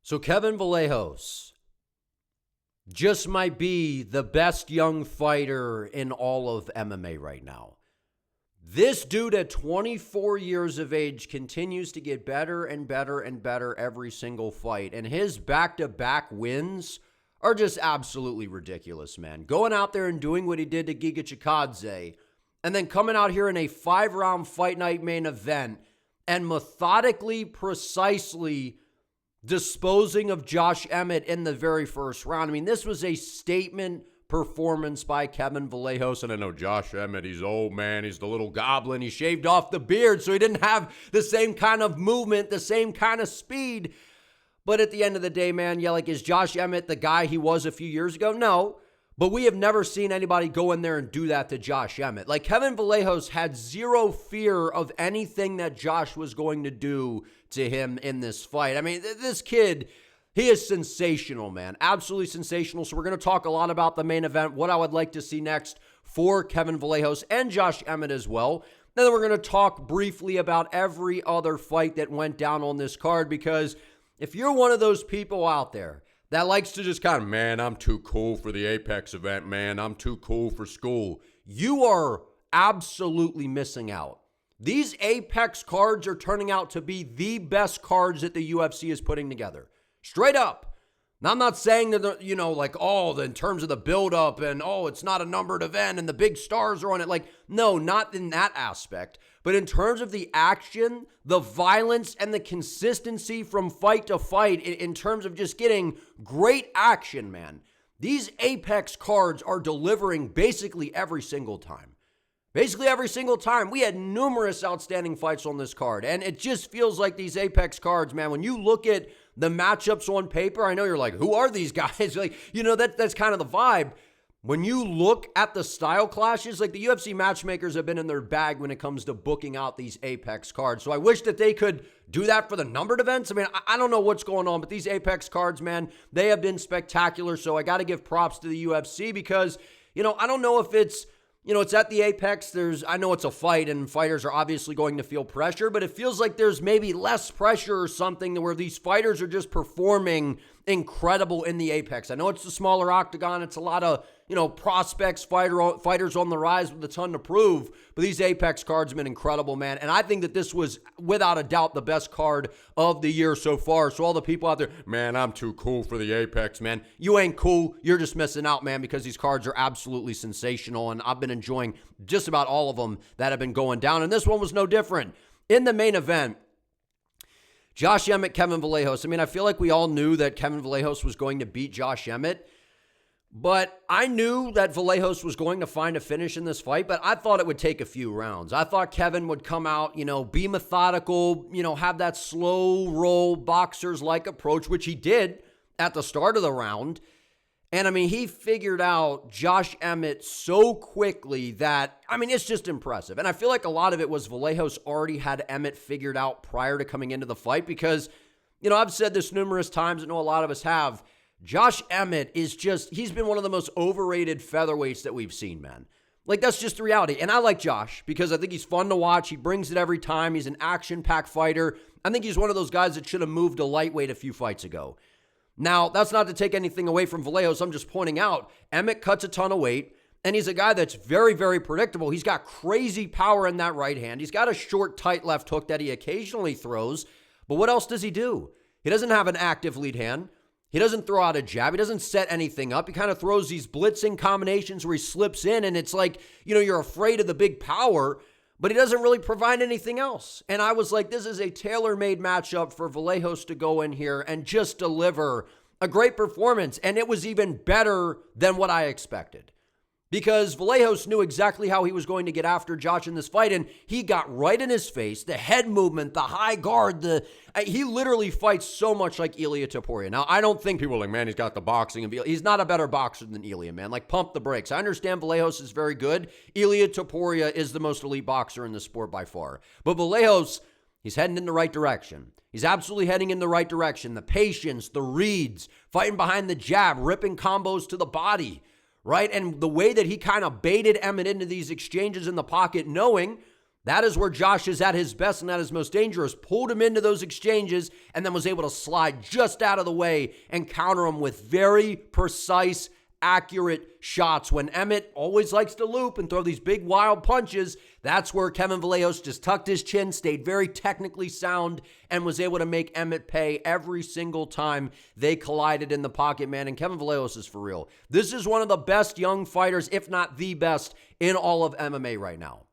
So Kevin Vallejos just might be the best young fighter in all of MMA right now. This dude at 24 years of age continues to get better and better and better every single fight. And his back-to-back wins are just absolutely ridiculous, man. Going out there and doing what he did to Giga Chikadze, and then coming out here in a 5-round fight night main event and methodically, precisely disposing of Josh Emmett in the very first round. I mean, this was a statement performance by Kevin Vallejos. And I know Josh Emmett, he's old, man. He's the little goblin. He shaved off the beard, so he didn't have the same kind of movement, the same kind of speed. But at the end of the day, man, yeah, like, is Josh Emmett the guy he was a few years ago? No. But we have never seen anybody go in there and do that to Josh Emmett. Like, Kevin Vallejos had zero fear of anything that Josh was going to do to him in this fight. I mean, this kid, he is sensational, man. Absolutely sensational. So we're going to talk a lot about the main event, what I would like to see next for Kevin Vallejos and Josh Emmett as well. Then we're going to talk briefly about every other fight that went down on this card, because if you're one of those people out there that likes to just kind of, man, I'm too cool for the Apex event, man, I'm too cool for school, you are absolutely missing out. These Apex cards are turning out to be the best cards that the UFC is putting together. Straight up. Now, I'm not saying that, in terms of the build-up and, it's not a numbered event and the big stars are on it. Like, no, not in that aspect. But in terms of the action, the violence, and the consistency from fight to fight, in terms of just getting great action, man, these Apex cards are delivering basically every single time. Basically every single time. We had numerous outstanding fights on this card, and it just feels like these Apex cards, man, when you look at the matchups on paper, I know you're like, who are these guys? Like, that's kind of the vibe. When you look at the style clashes, like, the UFC matchmakers have been in their bag when it comes to booking out these Apex cards. So I wish that they could do that for the numbered events. I mean, I don't know what's going on, but these Apex cards, man, they have been spectacular. So I got to give props to the UFC because, I don't know if it's, it's at the Apex. I know it's a fight and fighters are obviously going to feel pressure, but it feels like there's maybe less pressure or something where these fighters are just performing incredible in the Apex. I know it's a smaller octagon. It's a lot of, prospects, fighters on the rise with a ton to prove, but these Apex cards have been incredible, man. And I think that this was without a doubt the best card of the year so far. So all the people out there, man, I'm too cool for the Apex, man. You ain't cool. You're just missing out, man, because these cards are absolutely sensational. And I've been enjoying just about all of them that have been going down. And this one was no different. In the main event, Josh Emmett, Kevin Vallejos. I mean, I feel like we all knew that Kevin Vallejos was going to beat Josh Emmett, but I knew that Vallejos was going to find a finish in this fight, but I thought it would take a few rounds. I thought Kevin would come out, be methodical, have that slow roll boxers-like approach, which he did at the start of the round. And, I mean, he figured out Josh Emmett so quickly that, I mean, it's just impressive. And I feel like a lot of it was Vallejos already had Emmett figured out prior to coming into the fight because, I've said this numerous times. I know a lot of us have. Josh Emmett is he's been one of the most overrated featherweights that we've seen, man. Like, that's just the reality. And I like Josh because I think he's fun to watch. He brings it every time. He's an action-packed fighter. I think he's one of those guys that should have moved to lightweight a few fights ago. Now, that's not to take anything away from Vallejos. I'm just pointing out, Emmett cuts a ton of weight, and he's a guy that's very, very predictable. He's got crazy power in that right hand. He's got a short, tight left hook that he occasionally throws. But what else does he do? He doesn't have an active lead hand. He doesn't throw out a jab. He doesn't set anything up. He kind of throws these blitzing combinations where he slips in, and it's like, you're afraid of the big power, but he doesn't really provide anything else. And I was like, this is a tailor-made matchup for Vallejos to go in here and just deliver a great performance. And it was even better than what I expected. Because Vallejos knew exactly how he was going to get after Josh in this fight, and he got right in his face, the head movement, the high guard, he literally fights so much like Ilia Topuria. Now, I don't think people are like, man, he's got the boxing of Ilia. He's not a better boxer than Ilia, man. Like, pump the brakes. I understand Vallejos is very good. Ilia Topuria is the most elite boxer in the sport by far. But Vallejos, he's heading in the right direction. He's absolutely heading in the right direction. The patience, the reads, fighting behind the jab, ripping combos to the body. Right? And the way that he kind of baited Emmett into these exchanges in the pocket, knowing That is where Josh is at his best and at his most dangerous. Pulled him into those exchanges and then was able to slide just out of the way and counter him with very precise, accurate shots. When Emmett always likes to loop and throw these big wild punches, that's where Kevin Vallejos just tucked his chin, stayed very technically sound, and was able to make Emmett pay every single time they collided in the pocket, man. And Kevin Vallejos is for real. This is one of the best young fighters, if not the best, in all of MMA right now.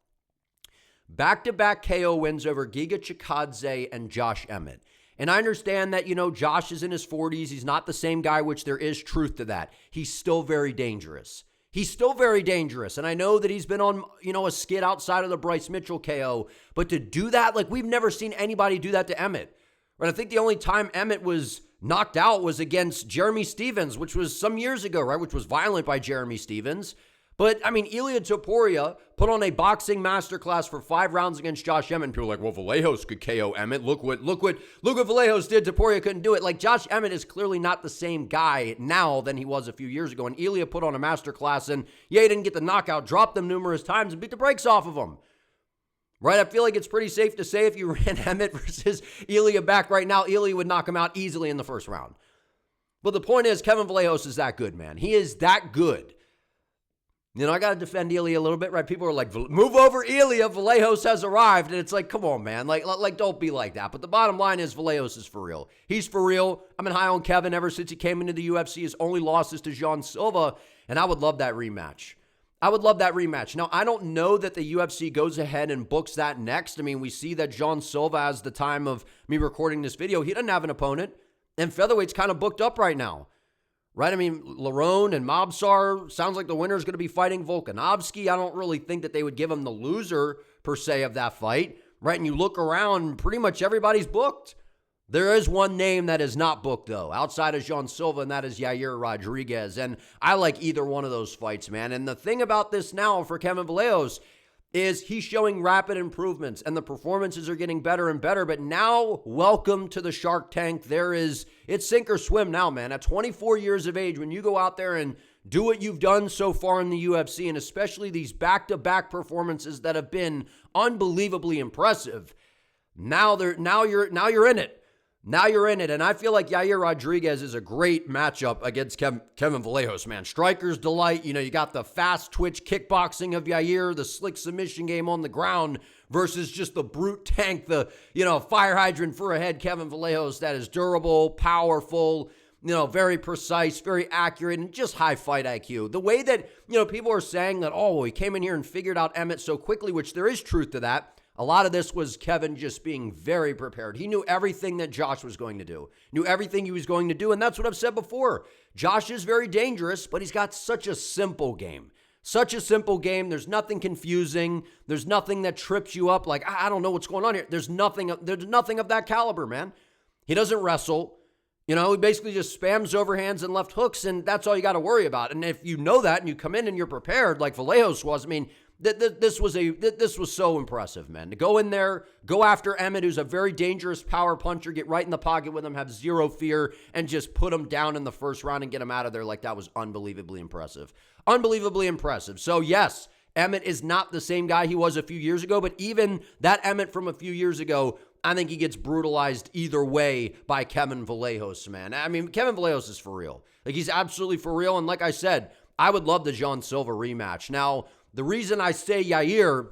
Back-to-back KO wins over Giga Chikadze and Josh Emmett. And I understand that, Josh is in his 40s. He's not the same guy, which there is truth to that. He's still very dangerous. He's still very dangerous. And I know that he's been on, a skid outside of the Bryce Mitchell KO. But to do that, we've never seen anybody do that to Emmett. Right? I think the only time Emmett was knocked out was against Jeremy Stevens, which was some years ago, right? Which was violent by Jeremy Stevens. But, Ilia Topuria put on a boxing masterclass for 5 rounds against Josh Emmett. And people are like, well, Vallejos could KO Emmett. Look what Vallejos did. Topuria couldn't do it. Josh Emmett is clearly not the same guy now than he was a few years ago. And Ilia put on a masterclass and, he didn't get the knockout, dropped them numerous times and beat the brakes off of him. Right? I feel like it's pretty safe to say if you ran Emmett versus Ilia back right now, Ilia would knock him out easily in the first round. But the point is, Kevin Vallejos is that good, man. He is that good. I got to defend Ilia a little bit, right? People are like, move over Ilia, Vallejos has arrived. And it's like, come on, man. Don't be like that. But the bottom line is Vallejos is for real. He's for real. I've been high on Kevin ever since he came into the UFC. His only loss is to Jean Silva, and I would love that rematch. Now, I don't know that the UFC goes ahead and books that next. We see that Jean Silva, as the time of me recording this video, he doesn't have an opponent. And featherweight's kind of booked up right now. Right? Lerone and Mobsar, sounds like the winner is going to be fighting Volkanovski. I don't really think that they would give him the loser, per se, of that fight. Right? And you look around, pretty much everybody's booked. There is one name that is not booked, though, outside of Jean Silva, and that is Yair Rodriguez. And I like either one of those fights, man. And the thing about this now for Kevin Vallejos is he's showing rapid improvements, and the performances are getting better and better. But now, welcome to the Shark Tank. It's sink or swim now, man. At 24 years of age, when you go out there and do what you've done so far in the UFC, and especially these back-to-back performances that have been unbelievably impressive, now you're in it. Now you're in it, and I feel like Yair Rodriguez is a great matchup against Kevin Vallejos, man. Striker's delight. You got the fast twitch kickboxing of Yair, the slick submission game on the ground versus just the brute tank, the, fire hydrant for a head Kevin Vallejos that is durable, powerful, very precise, very accurate, and just high fight IQ. The way that, people are saying that, he came in here and figured out Emmett so quickly, which there is truth to that. A lot of this was Kevin just being very prepared. He knew everything that Josh was going to do, and that's what I've said before. Josh is very dangerous, but he's got such a simple game. There's nothing confusing. There's nothing that trips you up. I don't know what's going on here. There's nothing of that caliber, man. He doesn't wrestle. He basically just spams overhands and left hooks, and that's all you got to worry about. And if you know that and you come in and you're prepared, like Vallejos was, this was so impressive, man. To go in there, go after Emmett, who's a very dangerous power puncher, get right in the pocket with him, have zero fear, and just put him down in the first round and get him out of there. That was unbelievably impressive. So, yes, Emmett is not the same guy he was a few years ago, but even that Emmett from a few years ago, I think he gets brutalized either way by Kevin Vallejos, man. Kevin Vallejos is for real. He's absolutely for real, and like I said, I would love the Jean Silva rematch. Now, the reason I say Yair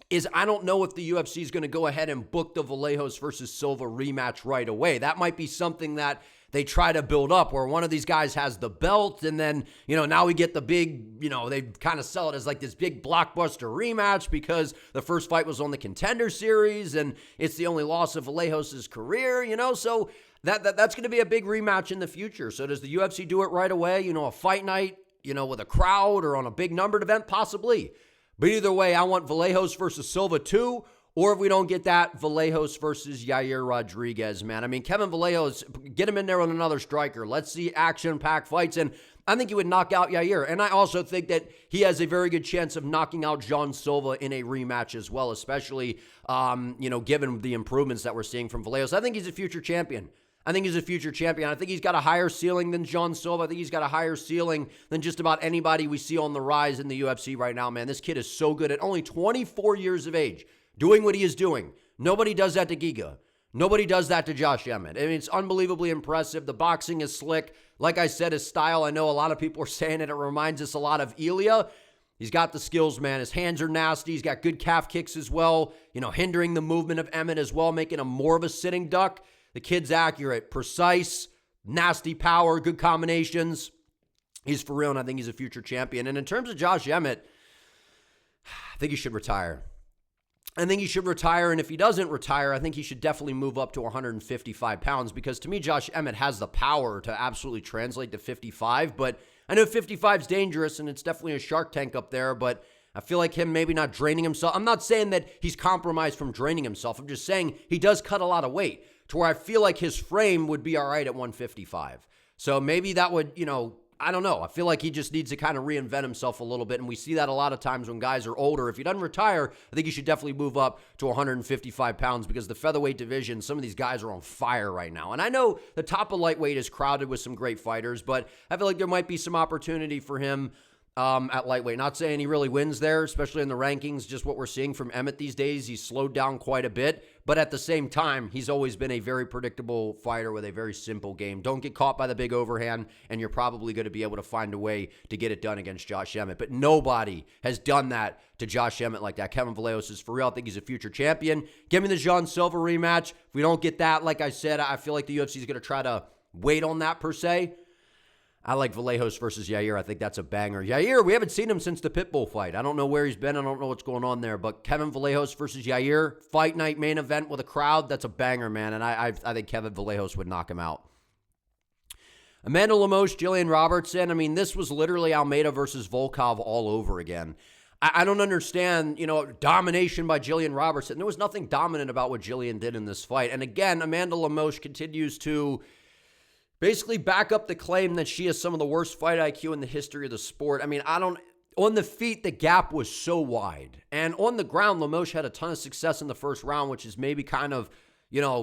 is I don't know if the UFC is going to go ahead and book the Vallejos versus Silva rematch right away. That might be something that they try to build up where one of these guys has the belt and then, now we get the big, they kind of sell it as this big blockbuster rematch because the first fight was on the Contender Series and it's the only loss of Vallejos' career, so that's going to be a big rematch in the future. So does the UFC do it right away, a fight night, with a crowd or on a big numbered event? Possibly. But either way, I want Vallejos versus Silva too, or if we don't get that, Vallejos versus Yair Rodriguez, man. Kevin Vallejos, get him in there with another striker. Let's see action-packed fights, and I think he would knock out Yair. And I also think that he has a very good chance of knocking out Jean Silva in a rematch as well, especially, given the improvements that we're seeing from Vallejos. I think he's a future champion. I think he's a future champion. I think he's got a higher ceiling than John Silva. I think he's got a higher ceiling than just about anybody we see on the rise in the UFC right now, man. This kid is so good at only 24 years of age, doing what he is doing. Nobody does that to Giga. Nobody does that to Josh Emmett. I mean, it's unbelievably impressive. The boxing is slick. Like I said, his style, I know a lot of people are saying it reminds us a lot of Ilya. He's got the skills, man. His hands are nasty. He's got good calf kicks as well, hindering the movement of Emmett as well, making him more of a sitting duck. The kid's accurate, precise, nasty power, good combinations. He's for real, and I think he's a future champion. And in terms of Josh Emmett, I think he should retire. And if he doesn't retire, I think he should definitely move up to 155 pounds because to me, Josh Emmett has the power to absolutely translate to 55, but I know 55 is dangerous and it's definitely a shark tank up there, but I feel like him maybe not draining himself. I'm not saying that he's compromised from draining himself. I'm just saying he does cut a lot of weight to where I feel like his frame would be all right at 155. So maybe that would, I don't know. I feel like he just needs to kind of reinvent himself a little bit. And we see that a lot of times when guys are older. If he doesn't retire, I think he should definitely move up to 155 pounds because the featherweight division, some of these guys are on fire right now. And I know the top of lightweight is crowded with some great fighters, but I feel like there might be some opportunity for him at lightweight. Not saying he really wins there, especially in the rankings, just what we're seeing from Emmett these days. He's slowed down quite a bit, but at the same time, he's always been a very predictable fighter with a very simple game. Don't get caught by the big overhand, and you're probably going to be able to find a way to get it done against Josh Emmett. But nobody has done that to Josh Emmett like that. Kevin Vallejos is for real. I think he's a future champion. Give me the John Silva rematch. If we don't get that, like I said, I feel like the UFC is going to try to wait on that per se. I like Vallejos versus Yair. I think that's a banger. Yair, we haven't seen him since the Pitbull fight. I don't know where he's been. I don't know what's going on there. But Kevin Vallejos versus Yair, fight night main event with a crowd, that's a banger, man. And I think Kevin Vallejos would knock him out. Amanda Lemos, Jillian Robertson. I mean, this was literally Almeida versus Volkov all over again. I don't understand, domination by Jillian Robertson. There was nothing dominant about what Jillian did in this fight. And again, Amanda Lemos continues to basically back up the claim that she has some of the worst fight IQ in the history of the sport. I mean, on the feet, the gap was so wide. And on the ground, Lemos had a ton of success in the first round, which is maybe kind of,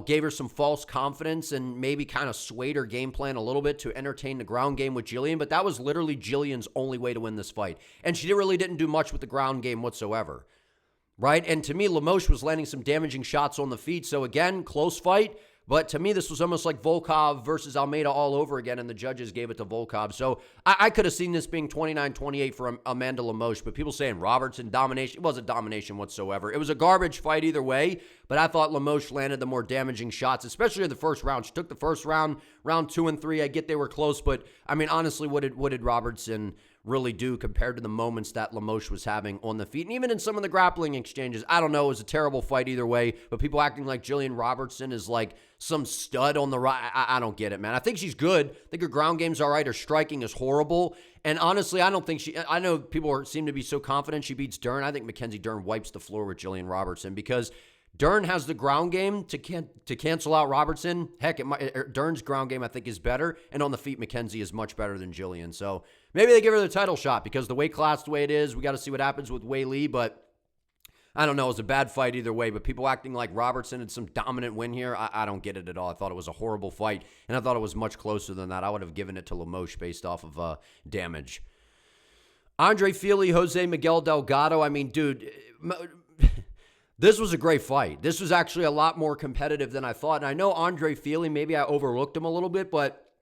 gave her some false confidence and maybe kind of swayed her game plan a little bit to entertain the ground game with Jillian. But that was literally Jillian's only way to win this fight. And she really didn't do much with the ground game whatsoever, right? And to me, Lemos was landing some damaging shots on the feet. So again, close fight. But to me, this was almost like Volkov versus Almeida all over again, and the judges gave it to Volkov. So I could have seen this being 29-28 for Amanda Lemos, but people saying Robertson domination, it wasn't domination whatsoever. It was a garbage fight either way, but I thought Lemos landed the more damaging shots, especially in the first round. She took the first round, round 2 and 3. I get they were close, but I mean, honestly, what did Robertson really do compared to the moments that Lemos was having on the feet? And even in some of the grappling exchanges, I don't know, it was a terrible fight either way, but people acting like Jillian Robertson is like some stud on the right. I don't get it, man. I think she's good. I think her ground game's all right. Her striking is horrible. And honestly, I don't think I know people seem to be so confident she beats Dern. I think Mackenzie Dern wipes the floor with Jillian Robertson because Dern has the ground game to cancel out Robertson. Heck, Dern's ground game, I think, is better. And on the feet, Mackenzie is much better than Jillian. So maybe they give her the title shot because the weight class the way it is. We got to see what happens with Wei Lee, but I don't know. It was a bad fight either way, but people acting like Robertson had some dominant win here, I don't get it at all. I thought it was a horrible fight, and I thought it was much closer than that. I would have given it to Lemos based off of damage. Andre Fili, Jose Miguel Delgado. I mean, dude, this was a great fight. This was actually a lot more competitive than I thought, and I know Andre Fili, maybe I overlooked him a little bit, but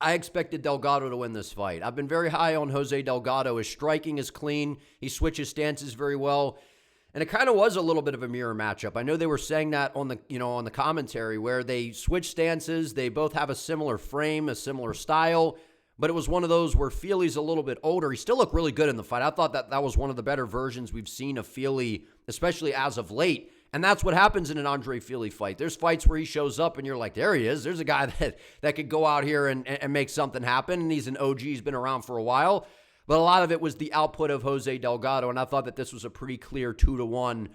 I expected Delgado to win this fight. I've been very high on Jose Delgado. His striking is clean. He switches stances very well. And it kind of was a little bit of a mirror matchup. I know they were saying that on the commentary where they switch stances. They both have a similar frame, a similar style. But it was one of those where Fili's a little bit older. He still looked really good in the fight. I thought that was one of the better versions we've seen of Fili, especially as of late. And that's what happens in an Andre Fili fight. There's fights where he shows up and you're like, there he is. There's a guy that could go out here and make something happen. And he's an OG. He's been around for a while. But a lot of it was the output of Jose Delgado, and I thought that this was a pretty clear 2-1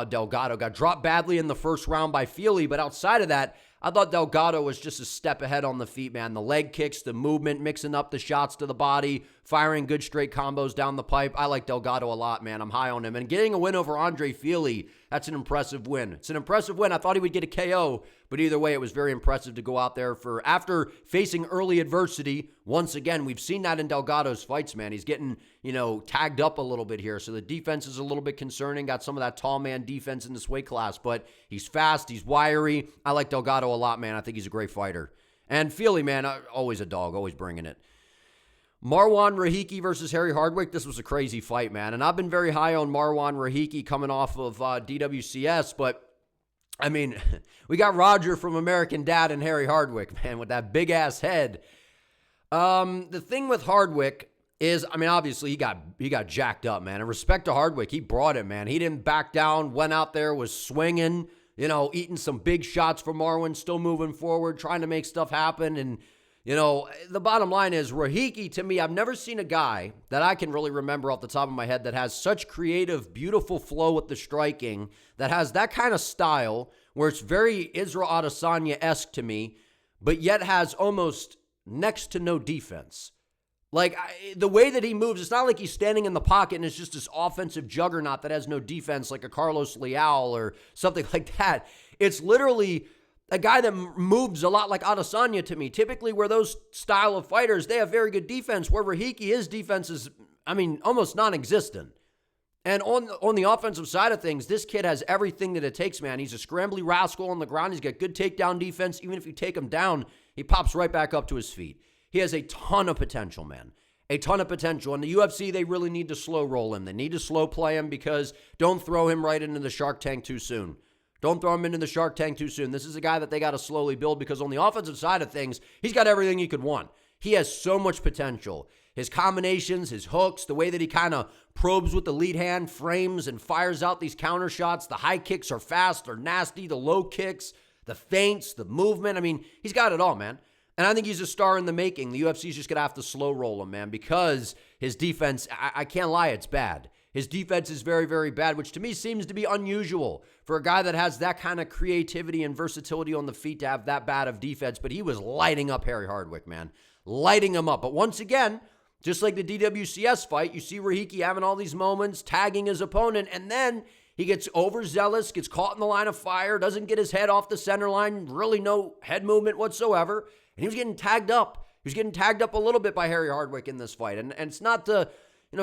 Delgado. Got dropped badly in the first round by Fili, but outside of that, I thought Delgado was just a step ahead on the feet, man. The leg kicks, the movement, mixing up the shots to the body, firing good straight combos down the pipe. I like Delgado a lot, man. I'm high on him. And getting a win over Andre Fili, that's an impressive win. It's an impressive win. I thought he would get a KO, but either way, it was very impressive to go out there after facing early adversity. Once again, we've seen that in Delgado's fights, man. He's getting, tagged up a little bit here, so the defense is a little bit concerning. Got some of that tall man defense in this weight class, but he's fast, he's wiry. I like Delgado a lot, man. I think he's a great fighter. And Fili, man, always a dog, always bringing it. Marwan Rahiki versus Harry Hardwick. This was a crazy fight, man. And I've been very high on Marwan Rahiki coming off of DWCS, but, I mean, we got Roger from American Dad and Harry Hardwick, man, with that big-ass head. The thing with Hardwick is, I mean, obviously he got jacked up, man. And respect to Hardwick, he brought it, man. He didn't back down, went out there, was swinging, eating some big shots from Marwan, still moving forward, trying to make stuff happen. And, the bottom line is Rahiki, to me, I've never seen a guy that I can really remember off the top of my head that has such creative, beautiful flow with the striking, that has that kind of style where it's very Israel Adesanya-esque to me, but yet has almost next to no defense. Like, the way that he moves, it's not like he's standing in the pocket and it's just this offensive juggernaut that has no defense like a Carlos Leal or something like that. It's literally a guy that moves a lot like Adesanya to me. Typically, where those style of fighters, they have very good defense, where Rahiki, his defense is, almost non-existent. And on the offensive side of things, this kid has everything that it takes, man. He's a scrambly rascal on the ground. He's got good takedown defense. Even if you take him down, he pops right back up to his feet. He has a ton of potential, man. A ton of potential. In the UFC, they really need to slow roll him. They need to slow play him, because don't throw him right into the Shark Tank too soon. Don't throw him into the Shark Tank too soon. This is a guy that they got to slowly build, because on the offensive side of things, he's got everything you could want. He has so much potential. His combinations, his hooks, the way that he kind of probes with the lead hand, frames, and fires out these counter shots. The high kicks are fast, they're nasty. The low kicks, the feints, the movement. He's got it all, man. And I think he's a star in the making. The UFC's just going to have to slow roll him, man, because his defense, I can't lie, it's bad. His defense is very, very bad, which to me seems to be unusual for a guy that has that kind of creativity and versatility on the feet to have that bad of defense. But he was lighting up Harry Hardwick, man. Lighting him up. But once again, just like the DWCS fight, you see Rahiki having all these moments, tagging his opponent, and then he gets overzealous, gets caught in the line of fire, doesn't get his head off the center line, really no head movement whatsoever, and he was getting tagged up. He was getting tagged up a little bit by Harry Hardwick in this fight. And it's not to,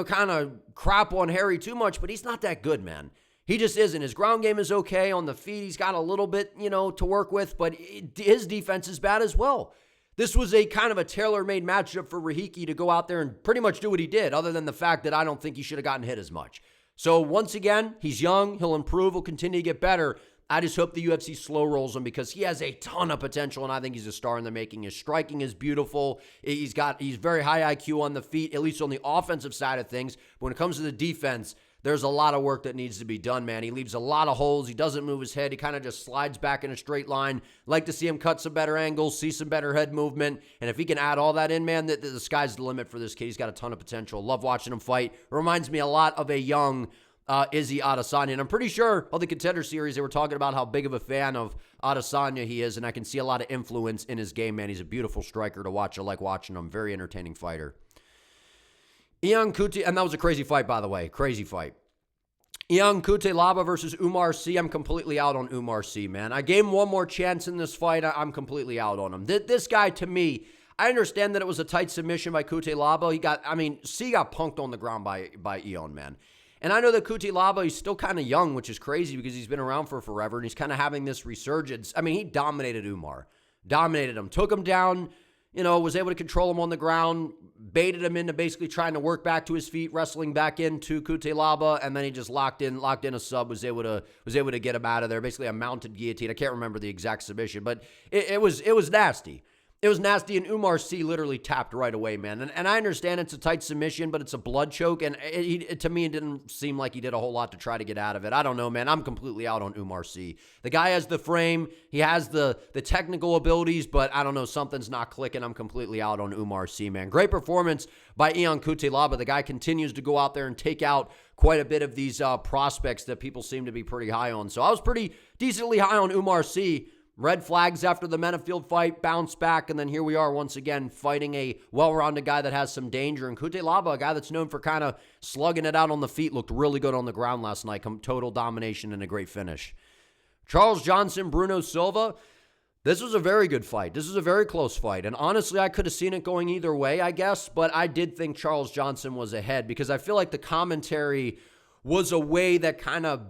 kind of crap on Harry too much, but he's not that good, man. He just isn't. His ground game is okay. On the feet, he's got a little bit, to work with, but his defense is bad as well. This was a kind of a tailor-made matchup for Rahiki to go out there and pretty much do what he did, other than the fact that I don't think he should have gotten hit as much. So once again, he's young. He'll improve. He'll continue to get better. I just hope the UFC slow rolls him, because he has a ton of potential, and I think he's a star in the making. His striking is beautiful. He's very high IQ on the feet, at least on the offensive side of things. But when it comes to the defense, there's a lot of work that needs to be done, man. He leaves a lot of holes. He doesn't move his head. He kind of just slides back in a straight line. Like to see him cut some better angles, see some better head movement. And if he can add all that in, man, the sky's the limit for this kid. He's got a ton of potential. Love watching him fight. Reminds me a lot of a young Izzy Adesanya. And I'm pretty sure on the Contender Series, they were talking about how big of a fan of Adesanya he is, and I can see a lot of influence in his game, man. He's a beautiful striker to watch. I like watching him. Very entertaining fighter. Ian Cutelaba, and that was a crazy fight, by the way. Crazy fight. Ian Cutelaba versus Umar Sy. I'm completely out on Umar Sy, man. I gave him one more chance in this fight. I'm completely out on him. This guy, to me, I understand that it was a tight submission by Cutelaba. Sy got punked on the ground by Ian, man. And I know that Cutelaba, he's still kind of young, which is crazy because he's been around for forever, and he's kind of having this resurgence. He dominated Umar. Dominated him. Took him down, was able to control him on the ground, baited him into basically trying to work back to his feet, wrestling back into Cutelaba, and then he just locked in a sub, was able to get him out of there. Basically a mounted guillotine. I can't remember the exact submission, but it was nasty. It was nasty, and Umar Sy literally tapped right away, man. And I understand it's a tight submission, but it's a blood choke, and to me, it didn't seem like he did a whole lot to try to get out of it. I don't know, man. I'm completely out on Umar Sy. The guy has the frame. He has the technical abilities, but I don't know. Something's not clicking. I'm completely out on Umar Sy, man. Great performance by Ian Cutelaba. The guy continues to go out there and take out quite a bit of these prospects that people seem to be pretty high on. So I was pretty decently high on Umar Sy. red flags after the Menafield fight, bounced back, and then here we are once again fighting a well-rounded guy that has some danger. And Cutelaba, a guy that's known for kind of slugging it out on the feet, looked really good on the ground last night. Total domination and a great finish. Charles Johnson, Bruno Silva. This was a very good fight. This was a very close fight. And honestly, I could have seen it going either way, I guess. But I did think Charles Johnson was ahead because I feel like the commentary was a way that kind of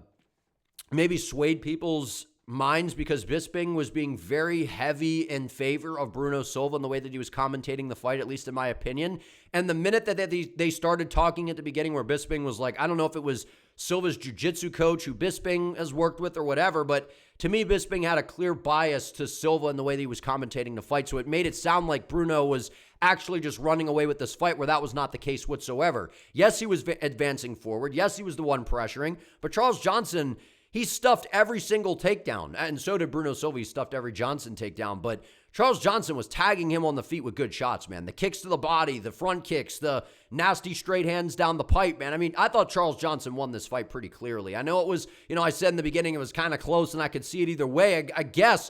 maybe swayed people's minds because Bisping was being very heavy in favor of Bruno Silva in the way that he was commentating the fight, at least in my opinion. And the minute that they started talking at the beginning where Bisping was like, I don't know if it was Silva's jiu-jitsu coach who Bisping has worked with or whatever, but to me, Bisping had a clear bias to Silva in the way that he was commentating the fight. So it made it sound like Bruno was actually just running away with this fight where that was not the case whatsoever. Yes, he was advancing forward. Yes, he was the one pressuring. But Charles Johnson, he stuffed every single takedown. And so did Bruno Silva. He stuffed every Johnson takedown. But Charles Johnson was tagging him on the feet with good shots, man. The kicks to the body, the front kicks, the nasty straight hands down the pipe, man. I mean, I thought Charles Johnson won this fight pretty clearly. I know it was, I said in the beginning it was kind of close and I could see it either way. I guess,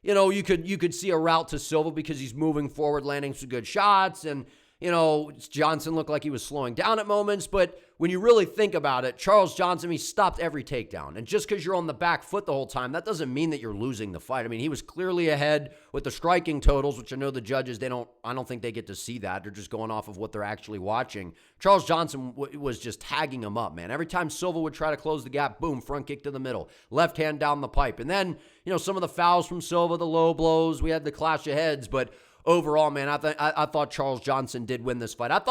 you could see a route to Silva because he's moving forward, landing some good shots. And, Johnson looked like he was slowing down at moments. But when you really think about it, Charles Johnson, he stopped every takedown. And just because you're on the back foot the whole time, that doesn't mean that you're losing the fight. I mean, he was clearly ahead with the striking totals, which I know the judges, I don't think they get to see that. They're just going off of what they're actually watching. Charles Johnson was just tagging him up, man. Every time Silva would try to close the gap, boom, front kick to the middle, left hand down the pipe. And then, some of the fouls from Silva, the low blows, we had the clash of heads, but overall, man, I thought Charles Johnson did win this fight. I'd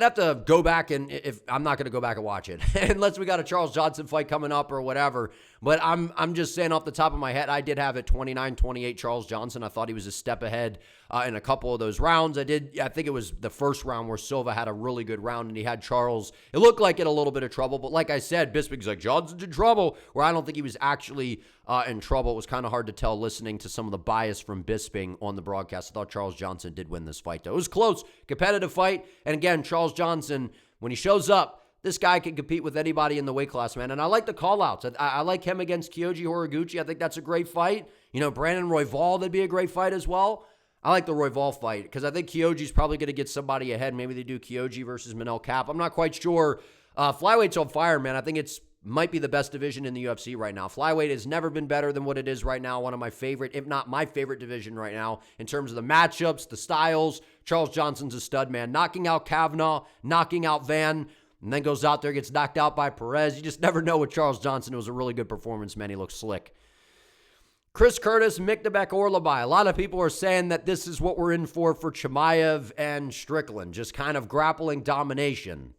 have to go back and if I'm not going to go back and watch it unless we got a Charles Johnson fight coming up or whatever. But I'm just saying off the top of my head, I did have it 29-28 Charles Johnson. I thought he was a step ahead in a couple of those rounds. I think it was the first round where Silva had a really good round and he had Charles. It looked like in a little bit of trouble, but like I said, Bisping's like, Johnson's in trouble, where I don't think he was actually in trouble. It was kind of hard to tell listening to some of the bias from Bisping on the broadcast. I thought Charles Johnson did win this fight, though. It was close, competitive fight. And again, Charles Johnson, when he shows up, this guy can compete with anybody in the weight class, man. And I like the call-outs. I like him against Kyoji Horiguchi. I think that's a great fight. Brandon Royval, that'd be a great fight as well. I like the Royval fight because I think Kyoji's probably going to get somebody ahead. Maybe they do Kyoji versus Manel Kape. I'm not quite sure. Flyweight's on fire, man. I think might be the best division in the UFC right now. Flyweight has never been better than what it is right now. One of my favorite, if not my favorite division right now in terms of the matchups, the styles. Charles Johnson's a stud, man. Knocking out Kavanaugh, knocking out Van, and then goes out there, gets knocked out by Perez. You just never know with Charles Johnson. It was a really good performance, man. He looks slick. Chris Curtis, Mikdabek Orolbai. A lot of people are saying that this is what we're in for Chimaev and Strickland, just kind of grappling domination.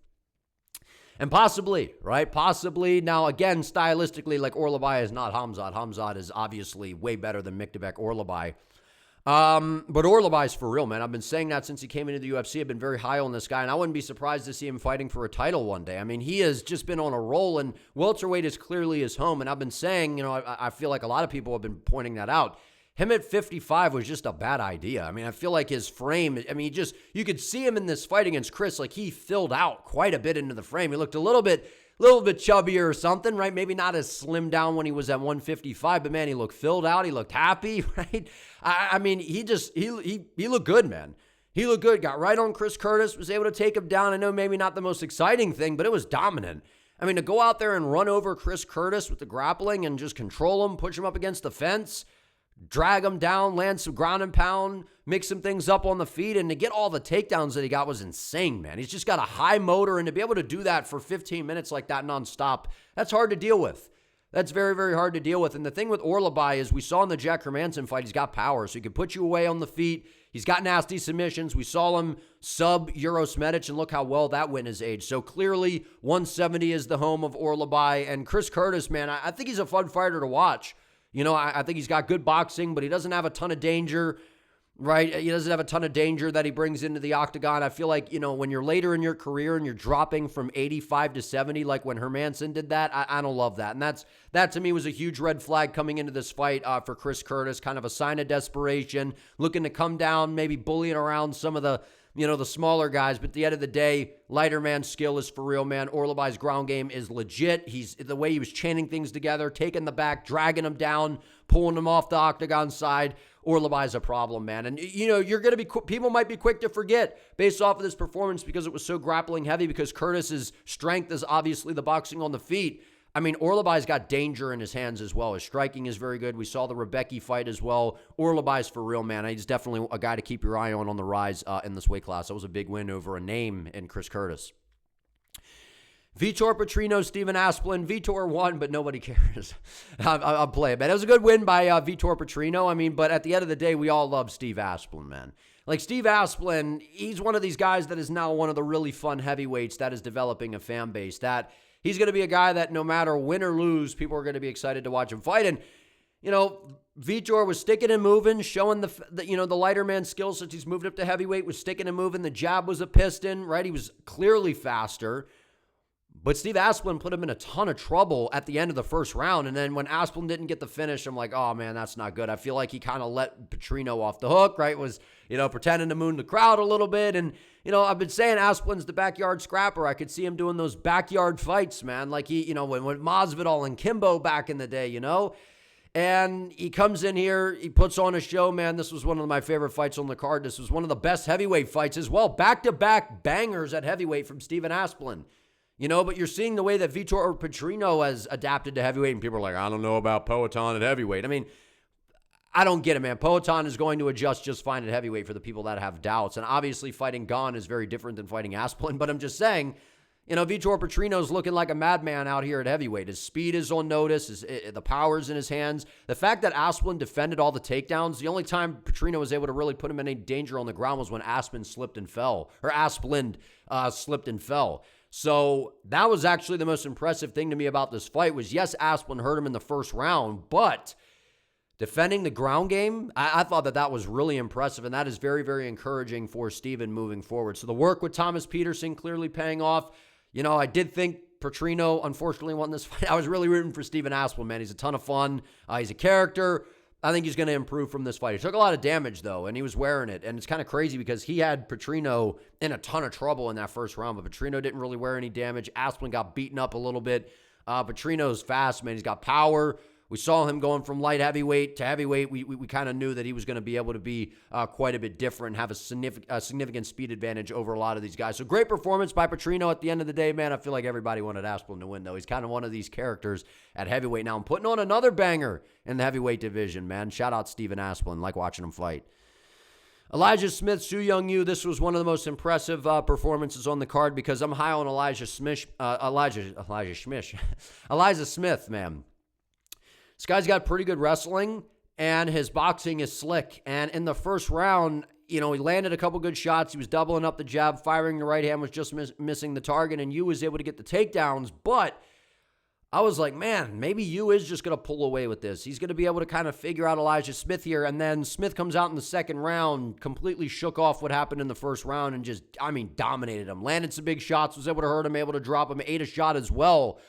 And possibly, right? Possibly. Now, again, stylistically, like Orolbai is not Hamzat. Hamzat is obviously way better than Mikdabek Orolbai. But Orolbai's for real, man. I've been saying that since he came into the UFC. I've been very high on this guy, and I wouldn't be surprised to see him fighting for a title one day. I mean, he has just been on a roll, and welterweight is clearly his home. And I've been saying, I feel like a lot of people have been pointing that out. Him at 55 was just a bad idea. I mean, I feel like his frame, you could see him in this fight against Chris, like he filled out quite a bit into the frame. He looked a little bit chubbier or something, right? Maybe not as slim down when he was at 155, but man, he looked filled out. He looked happy, right? I mean, he looked good, man. He looked good, got right on Chris Curtis, was able to take him down. I know maybe not the most exciting thing, but it was dominant. I mean, to go out there and run over Chris Curtis with the grappling and just control him, push him up against the fence, drag him down, land some ground and pound, mix some things up on the feet, and to get all the takedowns that he got was insane, man. He's just got a high motor, and to be able to do that for 15 minutes like that nonstop, that's hard to deal with. That's very, very hard to deal with. And the thing with Orolbai is we saw in the Jack Hermanson fight, he's got power, so he can put you away on the feet. He's got nasty submissions. We saw him sub Uros Medic, and look how well that went his age. So clearly, 170 is the home of Orolbai. And Chris Curtis, man, I think he's a fun fighter to watch. I think he's got good boxing, but he doesn't have a ton of danger, right? He doesn't have a ton of danger that he brings into the octagon. I feel like, when you're later in your career and you're dropping from 85 to 70, like when Hermanson did that, I don't love that. And that to me was a huge red flag coming into this fight for Chris Curtis, kind of a sign of desperation, looking to come down, maybe bullying around some of the the smaller guys. But at the end of the day, lighter man's skill is for real, man. Orolbai's ground game is legit. The way he was chaining things together, taking the back, dragging him down, pulling him off the octagon side. Orolbai's a problem, man. And, you're going to be, people might be quick to forget based off of this performance because it was so grappling heavy, because Curtis's strength is obviously the boxing on the feet. I mean, Orolbai's got danger in his hands as well. His striking is very good. We saw the Rahiki fight as well. Orolbai's for real, man. He's definitely a guy to keep your eye on the rise in this weight class. That was a big win over a name in Chris Curtis. Vitor Petrino, Steven Asplund. Vitor won, but nobody cares. I'll play it, man. It was a good win by Vitor Petrino. I mean, but at the end of the day, we all love Steve Asplund, man. Like, Steve Asplund, he's one of these guys that is now one of the really fun heavyweights that is developing a fan base. That he's going to be a guy that no matter win or lose, people are going to be excited to watch him fight. And, Vitor was sticking and moving, showing the lighter man skills since he's moved up to heavyweight, was sticking and moving. The jab was a piston, right? He was clearly faster. But Steve Asplund put him in a ton of trouble at the end of the first round. And then when Asplund didn't get the finish, I'm like, oh, man, that's not good. I feel like he kind of let Petrino off the hook, right? Was, pretending to moon the crowd a little bit. And, I've been saying Asplund's the backyard scrapper. I could see him doing those backyard fights, man. Like when Masvidal and Kimbo back in the day, And he comes in here, he puts on a show, man. This was one of my favorite fights on the card. This was one of the best heavyweight fights as well. Back-to-back bangers at heavyweight from Steven Asplund. But you're seeing the way that Vitor Petrino has adapted to heavyweight, and people are like, I don't know about Poatan at heavyweight. I mean, I don't get it, man. Poatan is going to adjust just fine at heavyweight for the people that have doubts. And obviously fighting Gon is very different than fighting Asplund. But I'm just saying, Vitor Petrino's looking like a madman out here at heavyweight. His speed is on notice. The power's in his hands. The fact that Asplund defended all the takedowns, the only time Petrino was able to really put him in any danger on the ground was when Asplund slipped and fell. So that was actually the most impressive thing to me about this fight was, yes, Asplund hurt him in the first round, but defending the ground game, I thought that was really impressive, and that is very, very encouraging for Steven moving forward. So the work with Thomas Peterson clearly paying off. I did think Petrino, unfortunately, won this fight. I was really rooting for Steven Asplund, man. He's a ton of fun. He's a character. I think he's going to improve from this fight. He took a lot of damage, though, and he was wearing it. And it's kind of crazy because he had Petrino in a ton of trouble in that first round, but Petrino didn't really wear any damage. Asplund got beaten up a little bit. Petrino's fast, man. He's got power. We saw him going from light heavyweight to heavyweight. We kind of knew that he was going to be able to be quite a bit different, have a significant speed advantage over a lot of these guys. So great performance by Petrino at the end of the day, man. I feel like everybody wanted Asplund to win, though. He's kind of one of these characters at heavyweight now. I'm putting on another banger in the heavyweight division, man. Shout out Steven Asplund. Like watching him fight. Elijah Smith, Su Young Yu. This was one of the most impressive performances on the card because I'm high on Elijah Smith, man. This guy's got pretty good wrestling, and his boxing is slick. And in the first round, he landed a couple good shots. He was doubling up the jab, firing the right hand, was just missing the target, and Yu was able to get the takedowns. But I was like, man, maybe Yu is just going to pull away with this. He's going to be able to kind of figure out Elijah Smith here. And then Smith comes out in the second round, completely shook off what happened in the first round and just, dominated him. Landed some big shots, was able to hurt him, able to drop him, ate a shot as well.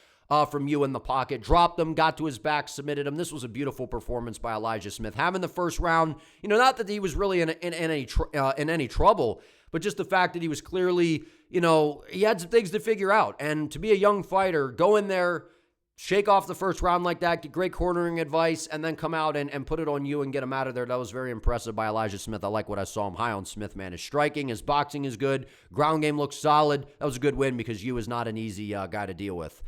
From Yu in the pocket, dropped him, got to his back, submitted him. This was a beautiful performance by Elijah Smith. Having the first round, not that he was really in any trouble, but just the fact that he was clearly, he had some things to figure out. And to be a young fighter, go in there, shake off the first round like that, get great cornering advice, and then come out and put it on Yu and get him out of there. That was very impressive by Elijah Smith. I like what I saw. I'm high on Smith, man. His striking, his boxing is good. Ground game looks solid. That was a good win because Yu is not an easy guy to deal with.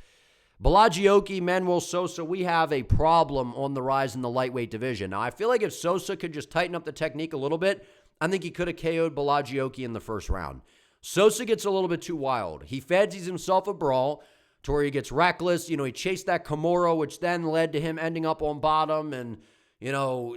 Balaji Manuel Sosa, we have a problem on the rise in the lightweight division. Now, I feel like if Sosa could just tighten up the technique a little bit, I think he could have KO'd Balaji in the first round. Sosa gets a little bit too wild. He fancies himself a brawl to where he gets reckless. He chased that Kimura, which then led to him ending up on bottom and,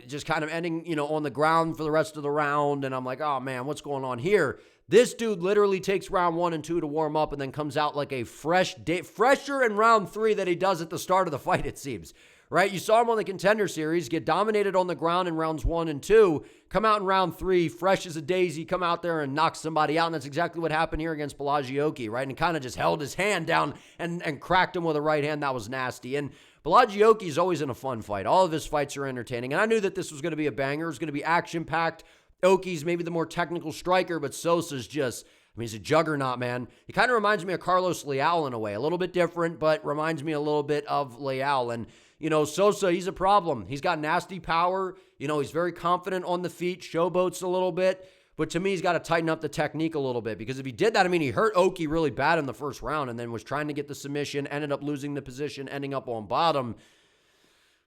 just kind of ending, on the ground for the rest of the round. And I'm like, oh, man, what's going on here? This dude literally takes round 1 and 2 to warm up and then comes out like a fresher in round 3 than he does at the start of the fight, it seems. Right? You saw him on the Contender Series, get dominated on the ground in rounds 1 and 2, come out in round 3, fresh as a daisy, come out there and knock somebody out, and that's exactly what happened here against Balaji, right? And kind of just held his hand down and cracked him with a right hand. That was nasty. And Balaji is always in a fun fight. All of his fights are entertaining, and I knew that this was going to be a banger. It was going to be action-packed. Oki's maybe the more technical striker, but Sosa's just, I mean, he's a juggernaut, man. He kind of reminds me of Carlos Leal in a way. A little bit different, but reminds me a little bit of Leal. And, Sosa, he's a problem. He's got nasty power. He's very confident on the feet, showboats a little bit. But to me, he's got to tighten up the technique a little bit, because if he did that, I mean, he hurt Oki really bad in the first round and then was trying to get the submission, ended up losing the position, ending up on bottom.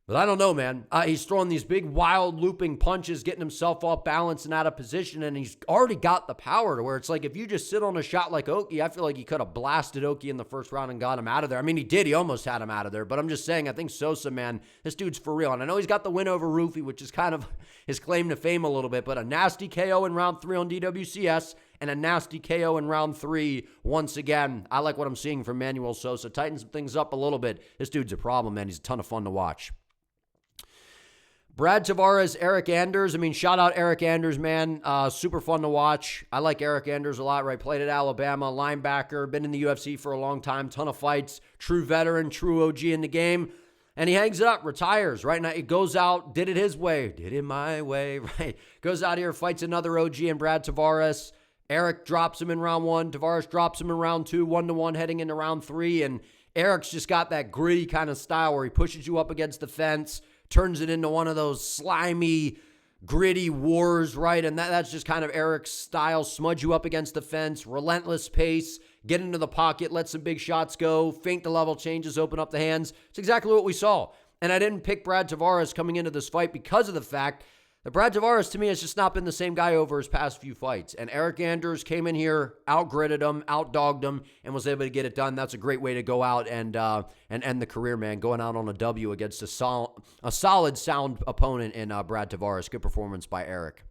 But I don't know, man. He's throwing these big, wild, looping punches, getting himself off balance and out of position, and he's already got the power to where it's like if you just sit on a shot like Oki, I feel like he could have blasted Oki in the first round and got him out of there. I mean, he did. He almost had him out of there. But I'm just saying, I think Sosa, man, this dude's for real. And I know he's got the win over Rufi, which is kind of his claim to fame a little bit, but a nasty KO in round 3 on DWCS and a nasty KO in round 3 once again. I like what I'm seeing from Manuel Sosa. Tighten some things up a little bit. This dude's a problem, man. He's a ton of fun to watch. Brad Tavares, Eric Anders. I mean, shout out Eric Anders, man. Super fun to watch. I like Eric Anders a lot, right? Played at Alabama, linebacker, been in the UFC for a long time, ton of fights, true veteran, true OG in the game. And he hangs it up, retires, right? Now he goes out, did it his way, did it my way, right? Goes out here, fights another OG and Brad Tavares. Eric drops him in round 1. Tavares drops him in round 2, 1-1 heading into round 3. And Eric's just got that gritty kind of style where he pushes you up against the fence, turns it into one of those slimy, gritty wars, right? And that's just kind of Eric's style. Smudge you up against the fence, relentless pace, get into the pocket, let some big shots go, feint the level changes, open up the hands. It's exactly what we saw. And I didn't pick Brad Tavares coming into this fight because of the fact that Brad Tavares, to me, has just not been the same guy over his past few fights. And Eric Anders came in here, outgritted him, outdogged him, and was able to get it done. That's a great way to go out and end the career, man. Going out on a W against a solid, sound opponent in Brad Tavares. Good performance by Eric.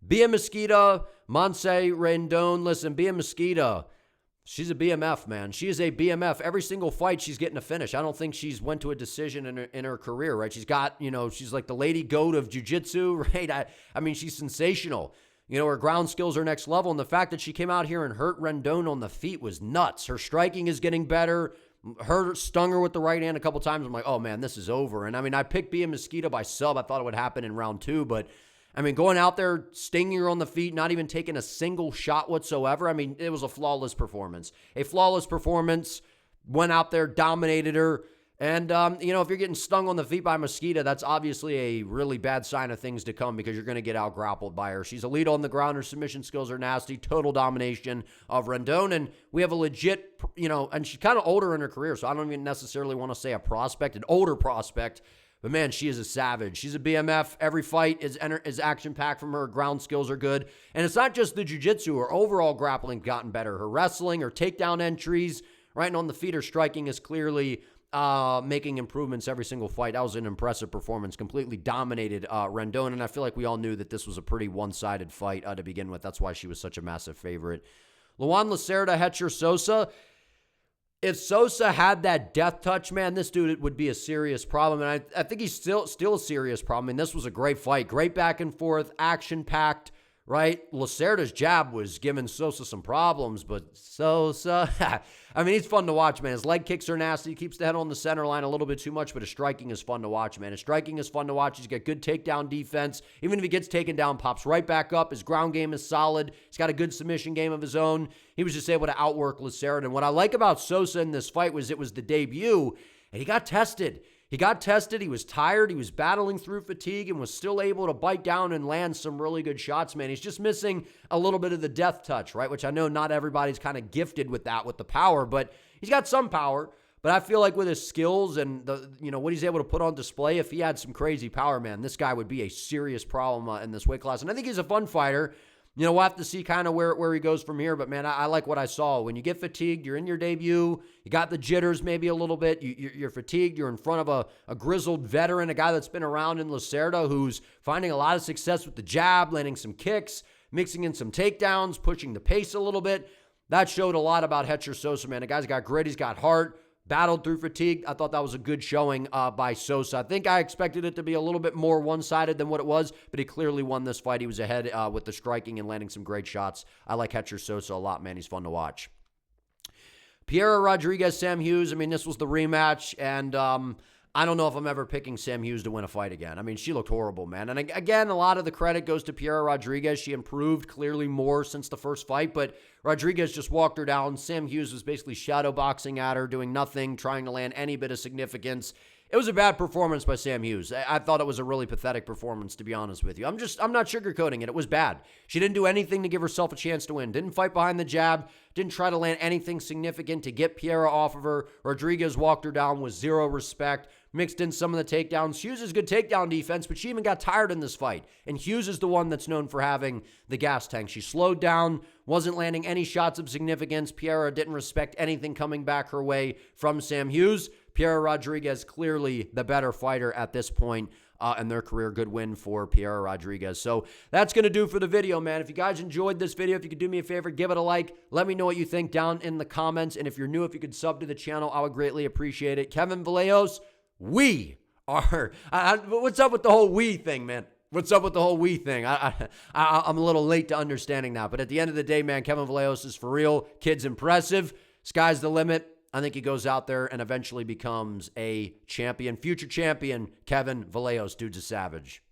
Bia Mesquita, Montse Rendon. Listen, Bia Mesquita, she's a BMF, man. She is a BMF. Every single fight, she's getting a finish. I don't think she's went to a decision in her career, right? She's got, she's like the lady goat of jiu-jitsu, right? I mean, she's sensational. Her ground skills are next level, and the fact that she came out here and hurt Rendon on the feet was nuts. Her striking is getting better. Stung her with the right hand a couple times. I'm like, oh, man, this is over. And, I mean, I picked Bia Mesquita by sub. I thought it would happen in round 2, but I mean, going out there, stinging her on the feet, not even taking a single shot whatsoever. I mean, it was a flawless performance. A flawless performance, went out there, dominated her. And, if you're getting stung on the feet by Mesquita, that's obviously a really bad sign of things to come because you're going to get out-grappled by her. She's a lead on the ground. Her submission skills are nasty. Total domination of Rendon. And we have a legit, and she's kind of older in her career, so I don't even necessarily want to say a prospect, an older prospect. But, man, she is a savage. She's a BMF. Every fight is action-packed from her. Ground skills are good. And it's not just the jiu-jitsu. Her overall grappling gotten better. Her wrestling, her takedown entries, right, and on the feet, her striking is clearly making improvements every single fight. That was an impressive performance. Completely dominated Rendon, and I feel like we all knew that this was a pretty one-sided fight to begin with. That's why she was such a massive favorite. Luan Lacerda, Hetcher Sosa. If Sosa had that death touch, man, this dude would be a serious problem. And I think he's still a serious problem. I mean, this was a great fight. Great back and forth, action-packed, right? Lacerda's jab was giving Sosa some problems, but Sosa, I mean, he's fun to watch, man. His leg kicks are nasty. He keeps the head on the center line a little bit too much, but his striking is fun to watch, man. His striking is fun to watch. He's got good takedown defense. Even if he gets taken down, pops right back up. His ground game is solid. He's got a good submission game of his own. He was just able to outwork Lacerda. And what I like about Sosa in this fight was it was the debut, and he got tested. He was tired, he was battling through fatigue, and was still able to bite down and land some really good shots, man. He's just missing a little bit of the death touch, right? Which I know not everybody's kind of gifted with that, with the power, but he's got some power. But I feel like with his skills and what he's able to put on display, if he had some crazy power, man, this guy would be a serious problem in this weight class. And I think he's a fun fighter. We'll have to see kind of where he goes from here. But, man, I like what I saw. When you get fatigued, you're in your debut, you got the jitters maybe a little bit, you're fatigued, you're in front of a grizzled veteran, a guy that's been around in Lacerda who's finding a lot of success with the jab, landing some kicks, mixing in some takedowns, pushing the pace a little bit. That showed a lot about Hetcher Sosa, man. The guy's got grit, he's got heart. Battled through fatigue. I thought that was a good showing by Sosa. I think I expected it to be a little bit more one-sided than what it was, but he clearly won this fight. He was ahead with the striking and landing some great shots. I like Hetcher Sosa a lot, man. He's fun to watch. Piera Rodriguez, Sam Hughes. I mean, this was the rematch, and I don't know if I'm ever picking Sam Hughes to win a fight again. I mean, she looked horrible, man. And again, a lot of the credit goes to Piera Rodriguez. She improved clearly more since the first fight, but Rodriguez just walked her down. Sam Hughes was basically shadowboxing at her, doing nothing, trying to land any bit of significance. It was a bad performance by Sam Hughes. I thought it was a really pathetic performance, to be honest with you. I'm not sugarcoating it. It was bad. She didn't do anything to give herself a chance to win. Didn't fight behind the jab. Didn't try to land anything significant to get Piera off of her. Rodriguez walked her down with zero respect. Mixed in some of the takedowns. Hughes is good takedown defense, but she even got tired in this fight. And Hughes is the one that's known for having the gas tank. She slowed down, wasn't landing any shots of significance. Piera didn't respect anything coming back her way from Sam Hughes. Piera Rodriguez, clearly the better fighter at this point in their career. Good win for Piera Rodriguez. So that's going to do for the video, man. If you guys enjoyed this video, if you could do me a favor, give it a like. Let me know what you think down in the comments. And if you're new, if you could sub to the channel, I would greatly appreciate it. Kevin Vallejos, we are... what's up with the whole we thing, man? What's up with the whole we thing? I'm a little late to understanding that. But at the end of the day, man, Kevin Vallejos is for real. Kid's impressive. Sky's the limit. I think he goes out there and eventually becomes a champion, future champion. Kevin Vallejos, dude's a savage.